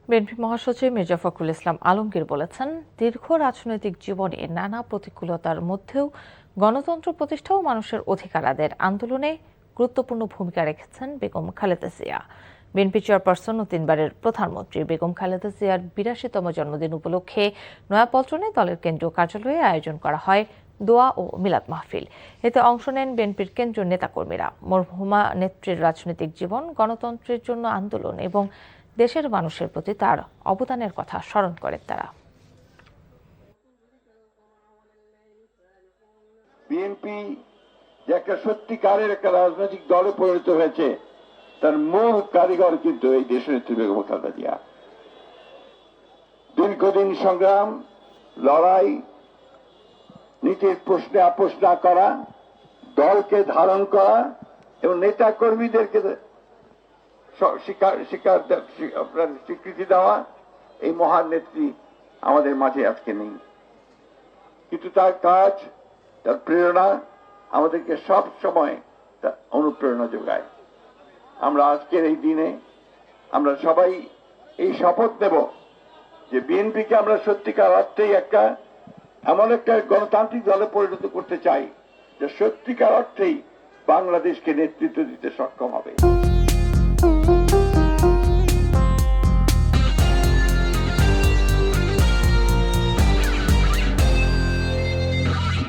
BNP মহাসচিব মির্জা ফখরুল ইসলাম আলমগীর বলেছেন, দীর্ঘ রাজনৈতিক জীবনে নানা প্রতিকূলতার মধ্যেও গণতন্ত্র প্রতিষ্ঠা ও মানুষের অধিকার আদায়ের আন্দোলনে গুরুত্বপূর্ণ ভূমিকা রেখেছেন বেগম খালেদা জিয়া। বিএনপি চেয়ারপারসন ও তিনবারের প্রধানমন্ত্রী বেগম খালেদা জিয়ার ৮২তম জন্মদিন উপলক্ষে নয়াপল্টনে দলের কেন্দ্রীয় কার্যালয়ে আয়োজন করা হয় দোয়া ও মিলাদ মাহফিল। এতে অংশ নেন বিএনপির কেন্দ্রীয় নেতাকর্মীরা। মরহুমা নেত্রীর রাজনৈতিক জীবন, গণতন্ত্রের জন্য আন্দোলন এবং দেশের মানুষের প্রতি তার অবদানের কথা স্মরণ করেন তারা। বিএনপি যে একটা সত্যিকারের একটা রাজনৈতিক দলে পরিণত হয়েছে, তার মূল কারিগর কিন্তু এই দেশনেত্রী বেগম খালেদা জিয়া। দীর্ঘদিন সংগ্রাম, লড়াই, নীতির প্রশ্নে আপোষ না করা, দলকে ধারণ করা এবং নেতা কর্মীদেরকে স্বীকৃতি দেওয়া, এই মহান নেত্রী আমাদের মাঝে আজকে নেই, কিন্তু তার কাজ, তার প্রেরণা আমাদেরকে সব সময় তার অনুপ্রেরণা যোগায়। আমরা আজকের এই দিনে আমরা সবাই এই শপথ নেব যে বিএনপিকে আমরা সত্যিকার অর্থেই এমন একটা গণতান্ত্রিক দলে পরিণত করতে চাই যে সত্যিকার অর্থেই বাংলাদেশকে নেতৃত্ব দিতে সক্ষম হবে।